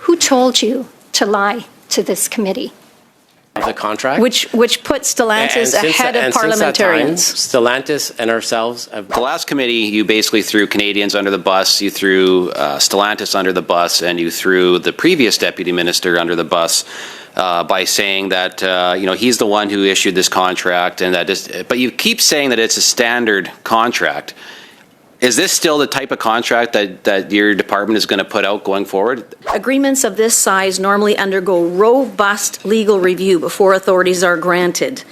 Who told you to lie to this committee? The contract, which put Stellantis ahead of parliamentarians. Stellantis and ourselves have. The last committee, you basically threw Canadians under the bus, you threw Stellantis under the bus, and you threw the previous deputy minister under the bus by saying that he's the one who issued this contract, and that is. But you keep saying that it's a standard contract. Is this still the type of contract that your department is going to put out going forward? Agreements of this size normally undergo robust legal review before authorities are granted.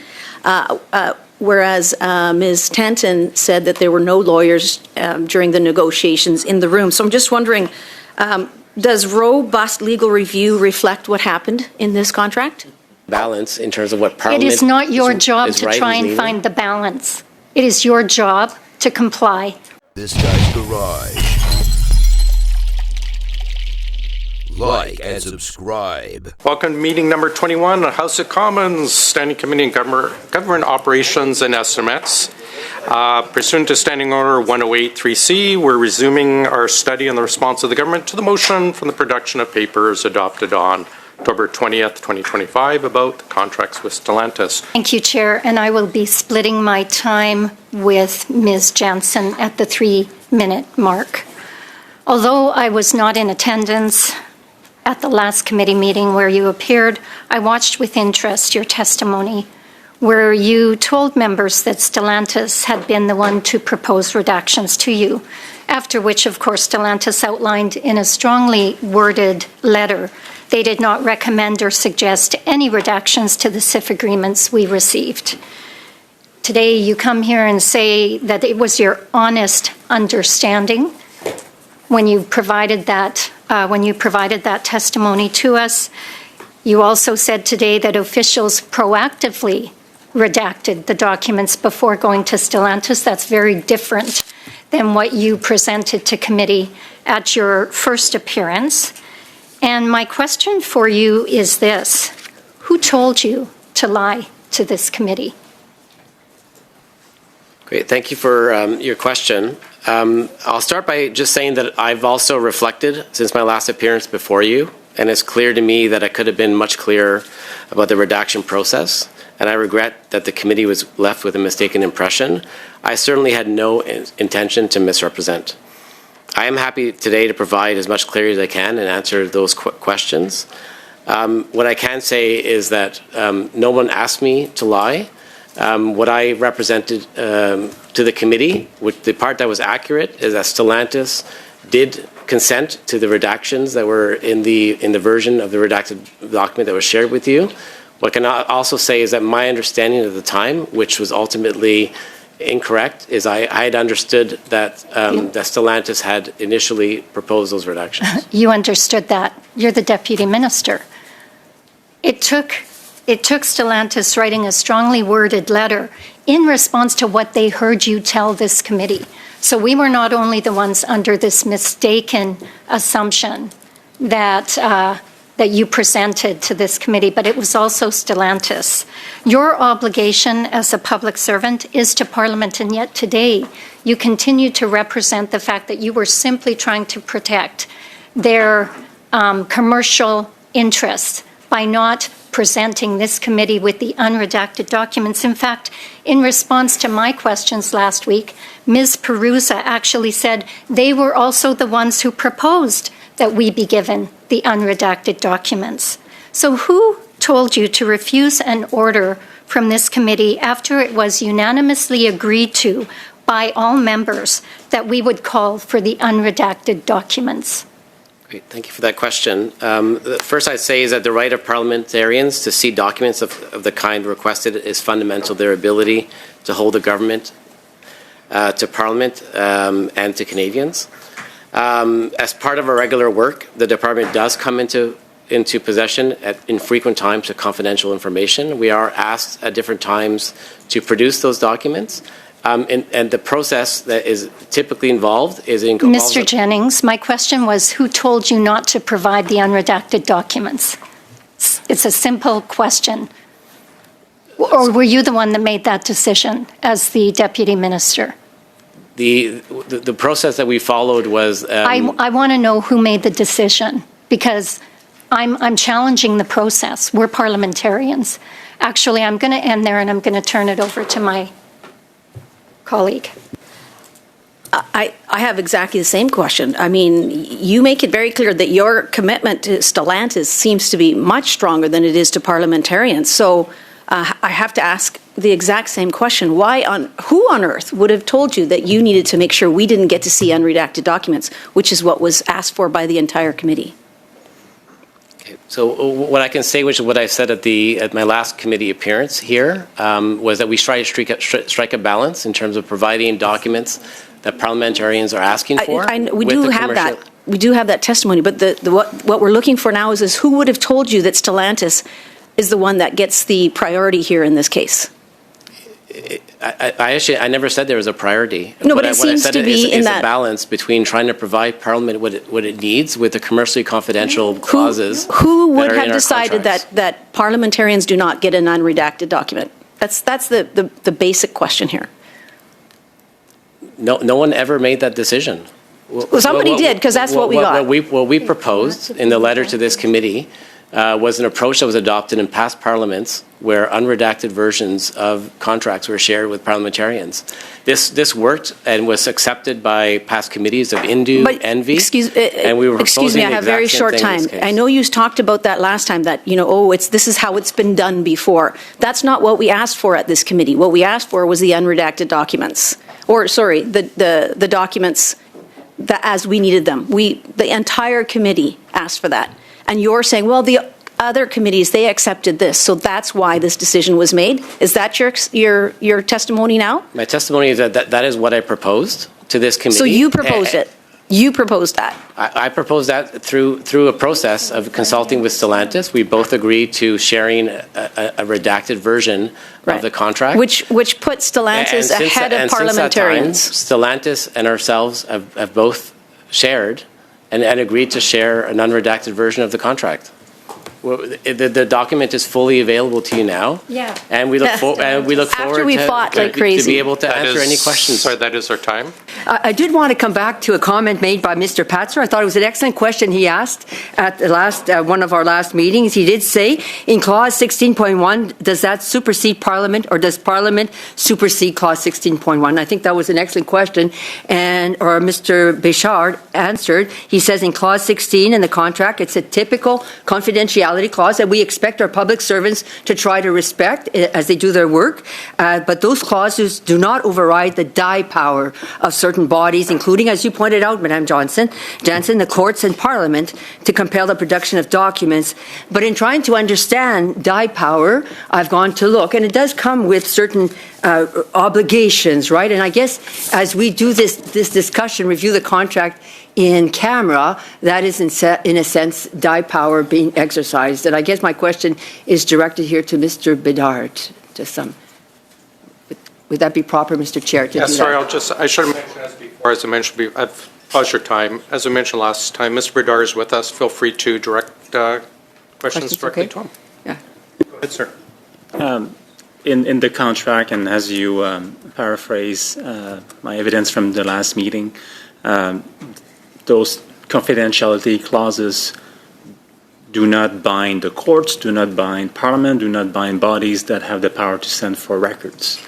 Whereas Ms. Tanton said that there were no lawyers during the negotiations in the room. So I'm just wondering, does robust legal review reflect what happened in this contract? Balance in terms of what Parliament. It is not your job to try and find the balance. It is your job to comply. This Guy's Garage. Like and subscribe. Welcome to meeting number 21, House of Commons, Standing Committee on Government Operations and Estimates. Pursuant to Standing Order 108.3c, we're resuming our study on the response of the government to the motion from the production of papers adopted on October 20th, 2025 about the contracts with Stellantis. Thank you, Chair. And I will be splitting my time with Ms. Jansen at the 3-minute mark. Although I was not in attendance at the last committee meeting where you appeared, I watched with interest your testimony where you told members that Stellantis had been the one to propose redactions to you, after which, of course, Stellantis outlined in a strongly worded letter they did not recommend or suggest any redactions to the CIF agreements we received. Today, you come here and say that it was your honest understanding when you provided that testimony to us. You also said today that officials proactively redacted the documents before going to Stellantis. That's very different than what you presented to committee at your first appearance. And my question for you is this: who told you to lie to this committee? Great, thank you for your question. I'll start by just saying that I've also reflected since my last appearance before you, and it's clear to me that I could have been much clearer about the redaction process, and I regret that the committee was left with a mistaken impression. I certainly had no intention to misrepresent. I am happy today to provide as much clarity as I can and answer those questions. What I can say is that no one asked me to lie. What I represented to the committee, the part that was accurate, is that Stellantis did consent to the redactions that were in the version of the redacted document that was shared with you. What I can also say is that my understanding at the time, which was ultimately incorrect, is I had understood that that Stellantis had initially proposed those redactions. You understood that. You're the deputy minister. It took Stellantis writing a strongly worded letter in response to what they heard you tell this committee. So we were not only the ones under this mistaken assumption that you presented to this committee, but it was also Stellantis. Your obligation as a public servant is to Parliament, and yet today you continue to represent the fact that you were simply trying to protect their commercial interests by not presenting this committee with the unredacted documents. In fact, in response to my questions last week, Ms. Perusa actually said they were also the ones who proposed that we be given the unredacted documents. So who told you to refuse an order from this committee after it was unanimously agreed to by all members that we would call for the unredacted documents? Great, thank you for that question. The first I'd say is that the right of parliamentarians to see documents of the kind requested is fundamental to their ability to hold the government to Parliament and to Canadians. As part of our regular work, the department does come into possession at infrequent times of confidential information. We are asked at different times to produce those documents. And the process that is typically involved is Mr. Jennings, my question was, who told you not to provide the unredacted documents? It's a simple question. Or were you the one that made that decision as the deputy minister? The process that we followed was... I want to know who made the decision, because I'm challenging the process. We're parliamentarians. Actually, I'm going to end there, and I'm going to turn it over to my colleague. I have exactly the same question. I mean, you make it very clear that your commitment to Stellantis seems to be much stronger than it is to parliamentarians. So I have to ask the exact same question. Who on earth would have told you that you needed to make sure we didn't get to see unredacted documents, which is what was asked for by the entire committee? So what I can say, which is what I said at my last committee appearance here, was that we try to strike a balance in terms of providing documents that parliamentarians are asking for. We do have that. We do have that testimony, but what we're looking for now is who would have told you that Stellantis is the one that gets the priority here in this case? I never said there was a priority. No, but it seems to be in that a balance between trying to provide Parliament what it needs with the commercially confidential clauses. Who would have decided that parliamentarians do not get an unredacted document? That's the basic question here. No one ever made that decision. Well, somebody did, because that's what we got. What we proposed in the letter to this committee was an approach that was adopted in past parliaments where unredacted versions of contracts were shared with parliamentarians. This worked and was accepted by past committees of Indu, Envy, and we were excuse me, I have very short time. I know you talked about that last time, that, this is how it's been done before. That's not what we asked for at this committee. What we asked for was the unredacted documents, the documents that as we needed them. The entire committee asked for that. And you're saying, well, the other committees, they accepted this, so that's why this decision was made. Is that your testimony now? My testimony is that is what I proposed to this committee. So you proposed it. You proposed that. I proposed that through a process of consulting with Stellantis. We both agreed to sharing a redacted version of the contract. Which put Stellantis ahead of parliamentarians. Stellantis and ourselves have both shared and agreed to share an unredacted version of the contract. The document is fully available to you now. Yeah. And we look forward After we fought like crazy. To be able to answer any questions. Sorry, that is our time. I did want to come back to a comment made by Mr. Patzer. I thought it was an excellent question he asked at the one of our last meetings. He did say, in Clause 16.1, does that supersede Parliament, or does Parliament supersede Clause 16.1? I think that was an excellent question. Or Mr. Béchard answered. He says in Clause 16 in the contract, it's a typical confidentiality clause that we expect our public servants to try to respect as they do their work. But those clauses do not override the die power of certain bodies, including, as you pointed out, Madam Jansen, the courts and Parliament, to compel the production of documents. But in trying to understand die power, I've gone to look, and it does come with certain obligations, right? And I guess as we do this discussion, review the contract in camera, that is in a sense die power being exercised. And I guess my question is directed here to Mr. Bedard. Would that be proper, Mr. Chair, to do that? Sorry, I should have mentioned as before, as I mentioned before, I've paused your time. As I mentioned last time, Mr. Bedard is with us. Feel free to direct questions directly to him. Yeah. Go ahead, sir. In the contract, and as you paraphrase my evidence from the last meeting, those confidentiality clauses do not bind the courts, do not bind Parliament, do not bind bodies that have the power to send for records.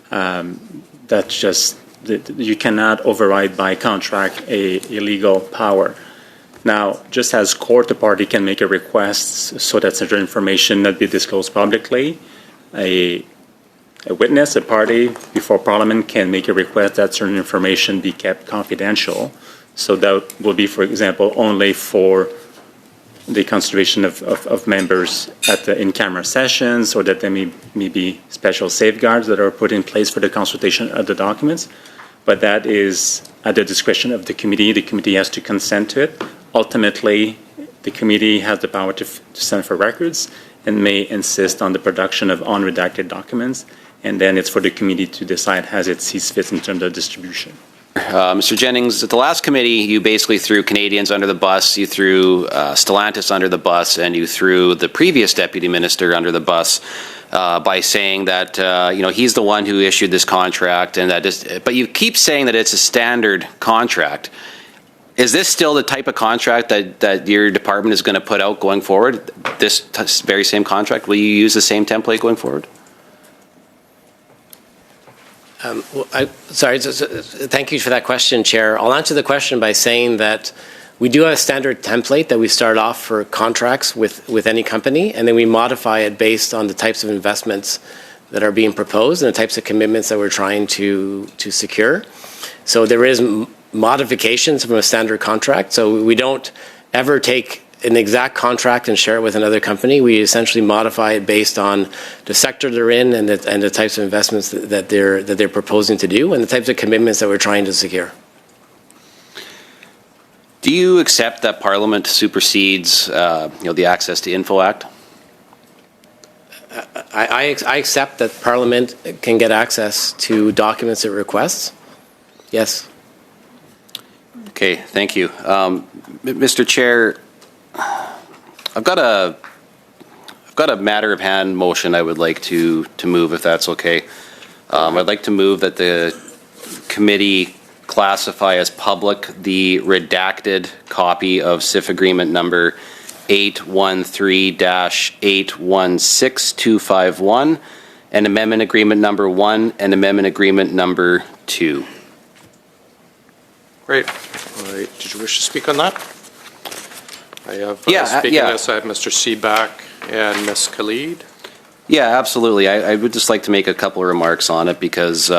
That's just, you cannot override by contract a legal power. Now, just as court, the party can make a request so that certain information not be disclosed publicly, a witness, a party before Parliament can make a request that certain information be kept confidential. So that will be, for example, only for the consideration of members at the in-camera sessions, or that there may be special safeguards that are put in place for the consultation of the documents. But that is at the discretion of the committee. The committee has to consent to it. Ultimately, the committee has the power to send for records and may insist on the production of unredacted documents. And then it's for the committee to decide as it sees fit in terms of distribution. Mr. Jennings, at the last committee, you basically threw Canadians under the bus, you threw Stellantis under the bus, and you threw the previous deputy minister under the bus by saying that he's the one who issued this contract, and but you keep saying that it's a standard contract. Is this still the type of contract that your department is going to put out going forward? This very same contract? Will you use the same template going forward? Thank you for that question, Chair. I'll answer the question by saying that we do have a standard template that we start off for contracts with any company, and then we modify it based on the types of investments that are being proposed and the types of commitments that we're trying to secure. So there is modifications from a standard contract. So we don't ever take an exact contract and share it with another company. We essentially modify it based on the sector they're in and the types of investments that they're proposing to do and the types of commitments that we're trying to secure. Do you accept that Parliament supersedes, the Access to Info Act? I accept that Parliament can get access to documents it requests. Yes. Okay, thank you. Mr. Chair, I've got a matter of hand motion I would like to move, if that's okay. I'd like to move that the committee classify as public the redacted copy of CIF agreement number 813-816251 and amendment agreement number 1 and amendment agreement number 2. Great. All right. Did you wish to speak on that? I have yes, I have Mr. Seaback and Ms. Khalid. Yeah, absolutely. I would just like to make a couple of remarks on it because,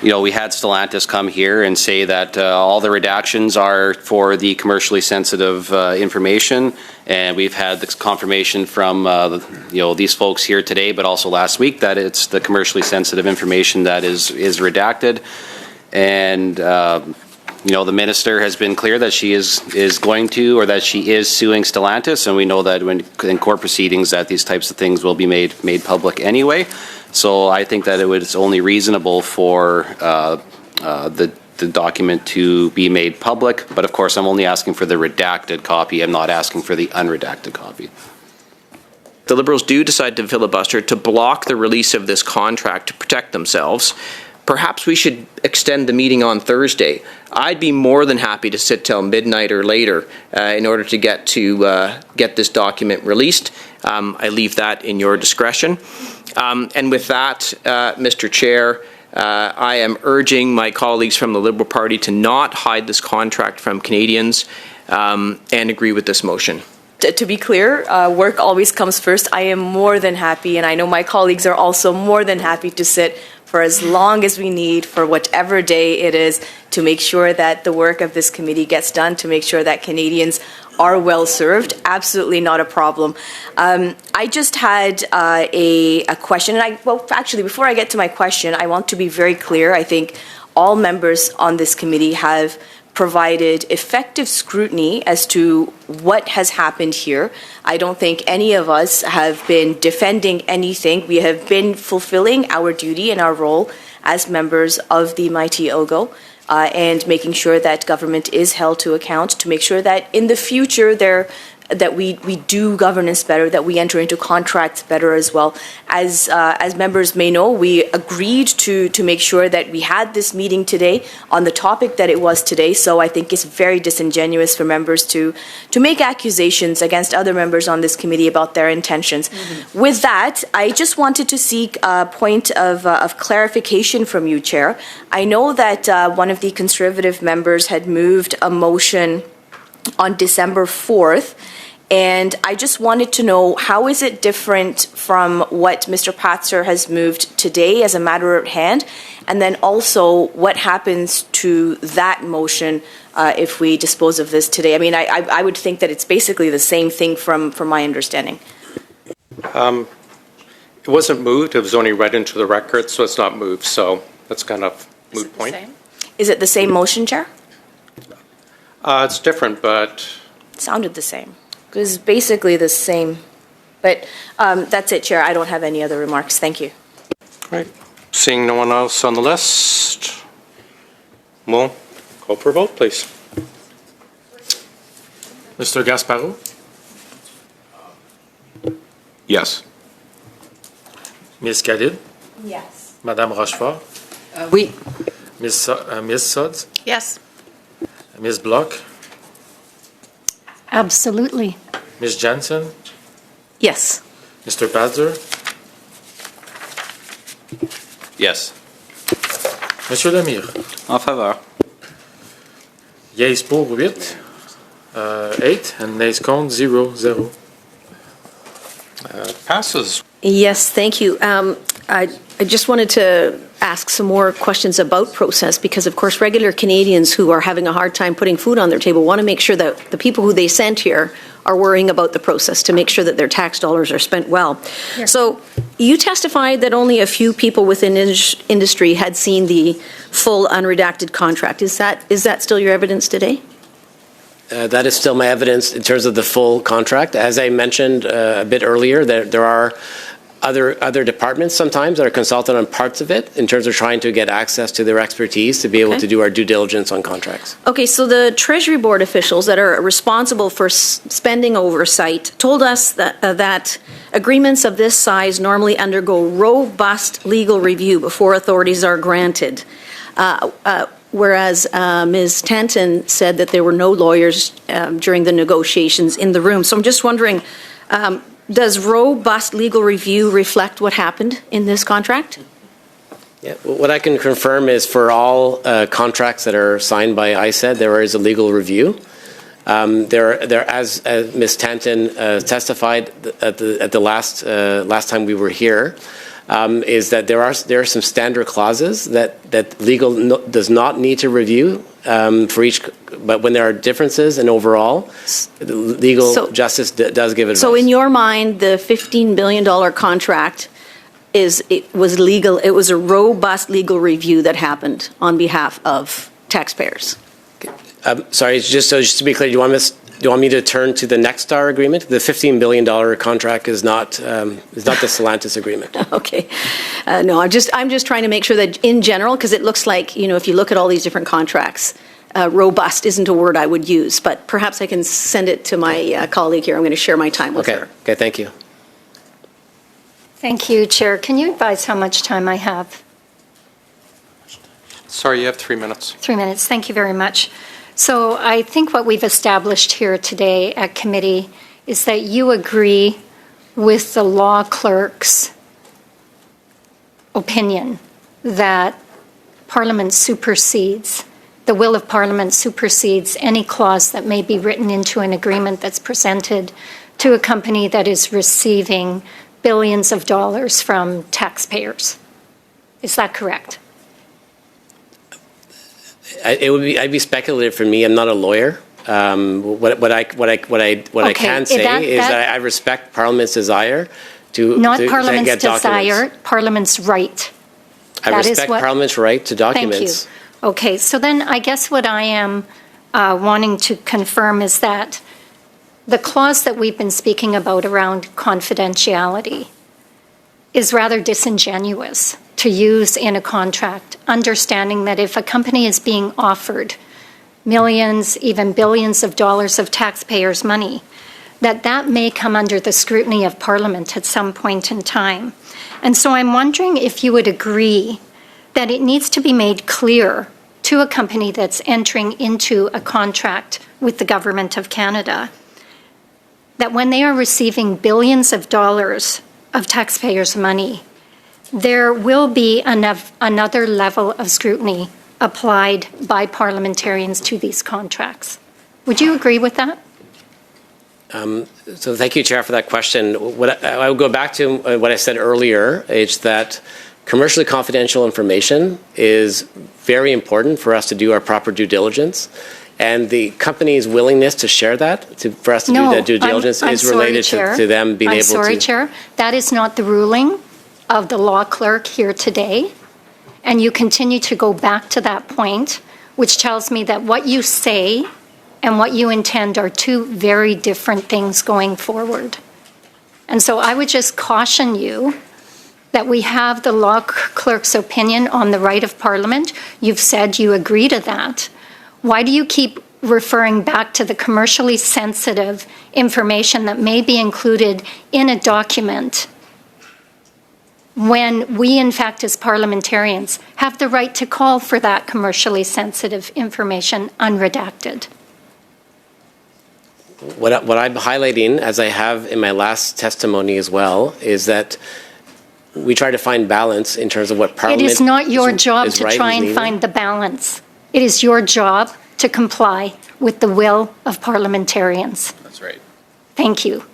we had Stellantis come here and say that all the redactions are for the commercially sensitive information, and we've had this confirmation from these folks here today, but also last week, that it's the commercially sensitive information that is redacted, and the minister has been clear that she is going to, or that she is suing Stellantis, and we know that when in court proceedings that these types of things will be made public anyway. So I think that it's only reasonable for the document to be made public, but of course I'm only asking for the redacted copy. I'm not asking for the unredacted copy. The Liberals do decide to filibuster to block the release of this contract to protect themselves. Perhaps we should extend the meeting on Thursday. I'd be more than happy to sit till midnight or later in order to get this document released. I leave that in your discretion. And with that, Mr. Chair, I am urging my colleagues from the Liberal Party to not hide this contract from Canadians and agree with this motion. To be clear, work always comes first. I am more than happy, and I know my colleagues are also more than happy to sit for as long as we need, for whatever day it is, to make sure that the work of this committee gets done, to make sure that Canadians are well served. Absolutely not a problem. I just had a question, and actually, before I get to my question, I want to be very clear. I think all members on this committee have provided effective scrutiny as to what has happened here. I don't think any of us have been defending anything. We have been fulfilling our duty and our role as members of the mighty OGGO and making sure that government is held to account, to make sure that in the future that we do governance better, that we enter into contracts better as well. As members may know, we agreed to make sure that we had this meeting today on the topic that it was today, so I think it's very disingenuous for members to make accusations against other members on this committee about their intentions. Mm-hmm. With that, I just wanted to seek a point of clarification from you, Chair. I know that one of the Conservative members had moved a motion on December 4th, and I just wanted to know, how is it different from what Mr. Patzer has moved today as a matter at hand, and then also what happens to that motion if we dispose of this today? I mean, I would think that it's basically the same thing from my understanding. It wasn't moved, it was only read into the record, so it's not moved, so that's kind of moot point. Is it the same motion, Chair? It's different, but... It sounded the same. It was basically the same. But that's it, Chair. I don't have any other remarks. Thank you. All right. Seeing no one else on the list, we'll call for a vote, please. Mr. Gasparou? Yes. Ms. Khalid? Yes. Madame Rochefort? Oui. Ms. Sodds? Yes. Ms. Block, Absolutely. Ms. Jansen, Yes. Mr. Patzer, Yes. Monsieur Lemire. En faveur. Yeas pour 8, 8, and nays contre 0. Passes. Yes, thank you. I just wanted to ask some more questions about process because, of course, regular Canadians who are having a hard time putting food on their table want to make sure that the people who they sent here are worrying about the process to make sure that their tax dollars are spent well. Yes. So you testified that only a few people within industry had seen the full unredacted contract. Is that still your evidence today? That is still my evidence in terms of the full contract. As I mentioned a bit earlier, there are other departments sometimes that are consulted on parts of it in terms of trying to get access to their expertise to be able to do our due diligence on contracts. Okay, so the Treasury Board officials that are responsible for spending oversight told us that agreements of this size normally undergo robust legal review before authorities are granted. Whereas Ms. Tanton said that there were no lawyers during the negotiations in the room. So I'm just wondering, does robust legal review reflect what happened in this contract? Yeah, what I can confirm is for all contracts that are signed by ISED, there is a legal review. As Ms. Tanton testified at the last time we were here, is that there are some standard clauses that legal does not need to review for each, but when there are differences in overall, legal justice does give advice. So in your mind, the $15 billion contract was legal. It was a robust legal review that happened on behalf of taxpayers. Sorry, just to be clear, do you want me to turn to the Nexstar agreement? The $15 billion contract is not the Stellantis agreement. Okay. No, I'm just trying to make sure that in general, because it looks like, if you look at all these different contracts, robust isn't a word I would use, but perhaps I can send it to my colleague here. I'm going to share my time with her. Okay, thank you. Thank you, Chair. Can you advise how much time I have? Sorry, you have 3 minutes. 3 minutes. Thank you very much. So I think what we've established here today at committee is that you agree with the law clerk's opinion that Parliament supersedes, the will of Parliament supersedes any clause that may be written into an agreement that's presented to a company that is receiving billions of dollars from taxpayers. Is that correct? I'd be speculative for me. I'm not a lawyer. What I can say is that I respect Parliament's desire to not to Parliament's get desire, documents. Parliament's right. I respect Parliament's right to documents. Thank you. Okay, so then I guess what I am wanting to confirm is that the clause that we've been speaking about around confidentiality is rather disingenuous to use in a contract, understanding that if a company is being offered millions, even billions of dollars of taxpayers' money, that may come under the scrutiny of Parliament at some point in time. And so I'm wondering if you would agree that it needs to be made clear to a company that's entering into a contract with the Government of Canada that when they are receiving billions of dollars of taxpayers' money, there will be another level of scrutiny applied by parliamentarians to these contracts. Would you agree with that? So thank you, Chair, for that question. I will go back to what I said earlier, is that commercially confidential information is very important for us to do our proper due diligence. And the company's willingness to share that, for us to do that due diligence, is related to them being able to. I'm sorry, Chair. That is not the ruling of the law clerk here today. And you continue to go back to that point, which tells me that what you say and what you intend are two very different things going forward. And so I would just caution you that we have the law clerk's opinion on the right of Parliament. You've said you agree to that. Why do you keep referring back to the commercially sensitive information that may be included in a document when we, in fact, as parliamentarians, have the right to call for that commercially sensitive information unredacted. What I'm highlighting, as I have in my last testimony as well, is that we try to find balance in terms of what Parliament It is not your job is to right try and and legal. find the balance. It is your job to comply with the will of parliamentarians. That's right. Thank you.